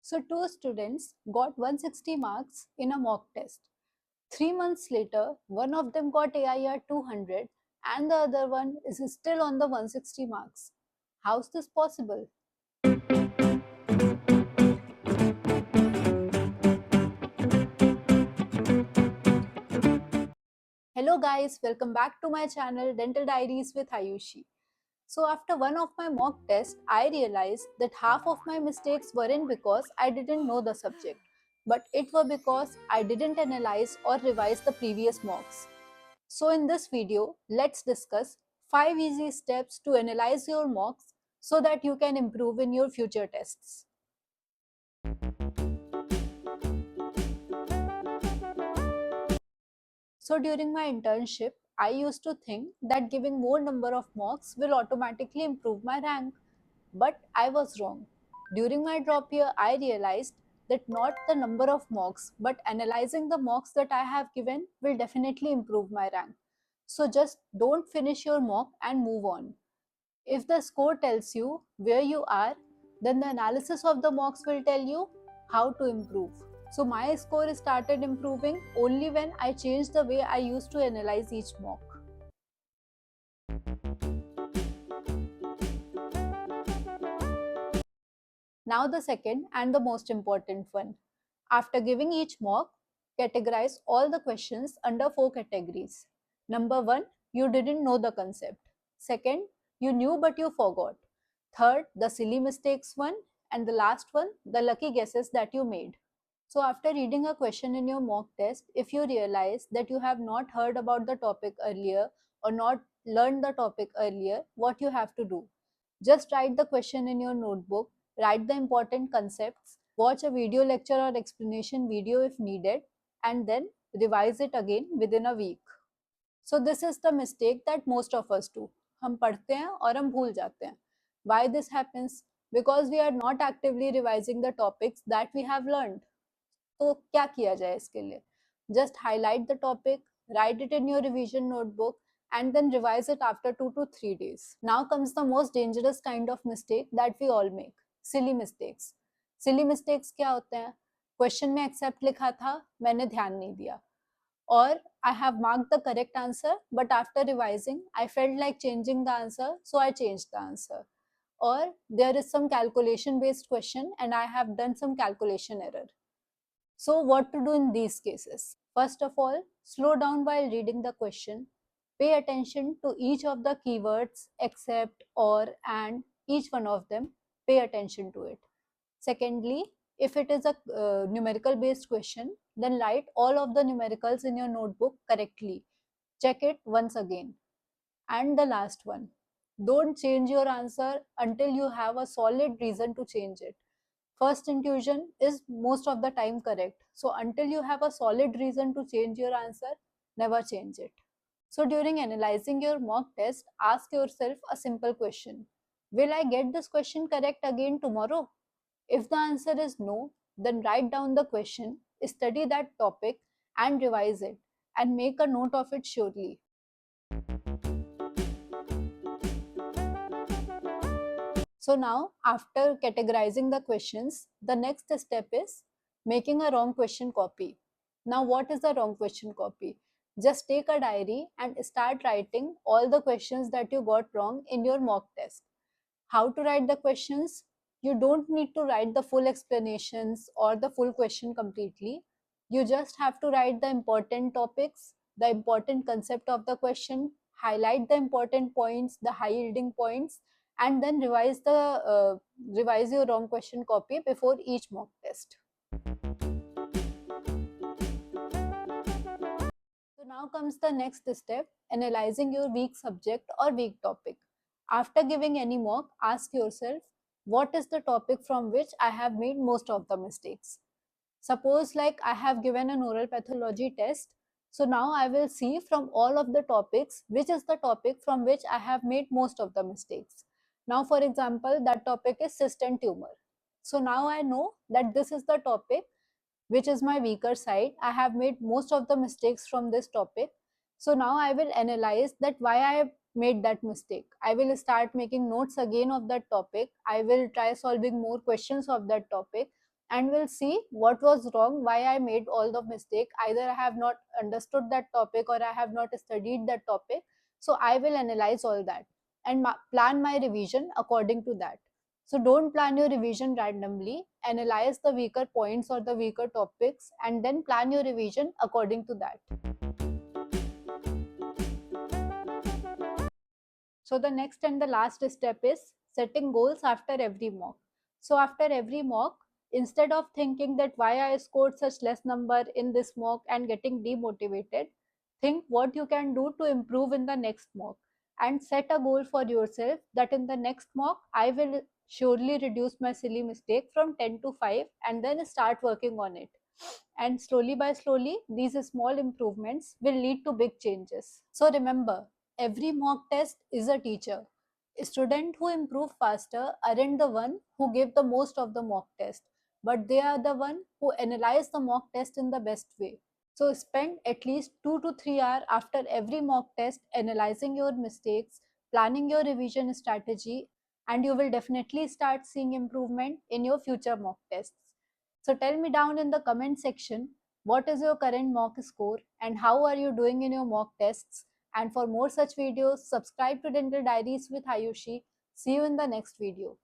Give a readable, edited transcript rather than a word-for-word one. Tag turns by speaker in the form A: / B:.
A: So two students got 160 marks in a mock test. 3 months later, one of them got AIR 200 and the other one is still on the 160 marks. How's this possible? Hello guys, welcome back to my channel Dental Diaries with Ayushi. So after one of my mock tests, I realized that half of my mistakes weren't because I didn't know the subject, but it were because I didn't analyze or revise the previous mocks. So in this video, let's discuss 5 easy steps to analyze your mocks so that you can improve in your future tests. So during my internship, I used to think that giving more number of mocks will automatically improve my rank. But I was wrong. During my drop year, I realized that not the number of mocks, but analyzing the mocks that I have given will definitely improve my rank. So just don't finish your mock and move on. If the score tells you where you are, then the analysis of the mocks will tell you how to improve. So my score started improving only when I changed the way I used to analyze each mock. Now the second and the most important one. After giving each mock, categorize all the questions under 4 categories. Number 1, you didn't know the concept. Second, you knew but you forgot. Third, the silly mistakes one. And the last one, the lucky guesses that you made. So after reading a question in your mock test, if you realize that you have not heard about the topic earlier or not learned the topic earlier, what you have to do? Just write the question in your notebook, write the important concepts, watch a video lecture or explanation video if needed, and then revise it again within a week. So this is the mistake that most of us do. हम पढ़ते हैं और हम भूल जाते हैं. Why this happens? Because we are not actively revising the topics that we have learned. तो क्या किया जाए इसके लिए? Just highlight the topic, write it in your revision notebook, and then revise it after 2 to 3 days. Now comes the most dangerous kind of mistake that we all make. Silly mistakes. Silly mistakes क्या होते हैं? Question में accept लिखा था, मैंने ध्यान नहीं दिया. Or I have marked the correct answer, but after revising, I felt like changing the answer, so I changed the answer. Or there is some calculation based question and I have done some calculation error. So what to do in these cases? First of all, slow down while reading the question. Pay attention to each of the keywords except, or, and, each one of them. Pay attention to it. Secondly, if it is a numerical based question, then write all of the numericals in your notebook correctly. Check it once again. And the last one, don't change your answer until you have a solid reason to change it. First intuition is most of the time correct. So until you have a solid reason to change your answer, never change it. So during analyzing your mock test, ask yourself a simple question. Will I get this question correct again tomorrow? If the answer is no, then write down the question, study that topic and revise it and make a note of it surely. So now, after categorizing the questions, the next step is making a wrong question copy. Now, what is a wrong question copy? Just take a diary and start writing all the questions that you got wrong in your mock test. How to write the questions? You don't need to write the full explanations or the full question completely. You just have to write the important topics, the important concept of the question, highlight the important points, the high yielding points, and then revise your wrong question copy before each mock test. So now comes the next step, analyzing your weak subject or weak topic. After giving any mock, ask yourself, what is the topic from which I have made most of the mistakes? Suppose like I have given an oral pathology test. So now I will see from all of the topics, which is the topic from which I have made most of the mistakes. Now, for example, that topic is cyst and tumor. So now I know that this is the topic which is my weaker side. I have made most of the mistakes from this topic. So now I will analyze that why I have made that mistake. I will start making notes again of that topic. I will try solving more questions of that topic and we'll see what was wrong, why I made all the mistake. Either I have not understood that topic or I have not studied that topic. So I will analyze all that and plan my revision according to that. So don't plan your revision randomly. Analyze the weaker points or the weaker topics and then plan your revision according to that. So the next and the last step is setting goals after every mock. So after every mock, instead of thinking that why I scored such less number in this mock and getting demotivated, think what you can do to improve in the next mock and set a goal for yourself that in the next mock I will surely reduce my silly mistake from 10 to 5 and then start working on it. And slowly by slowly, these small improvements will lead to big changes. So remember, every mock test is a teacher. Students who improve faster aren't the one who give the most of the mock test, but they are the one who analyze the mock test in the best way. So spend at least 2 to 3 hours after every mock test analyzing your mistakes, planning your revision strategy, and you will definitely start seeing improvement in your future mock tests. So tell me down in the comment section what is your current mock score and how are you doing in your mock tests. And for more such videos, subscribe to Dental Diaries with Ayushi. See you in the next video.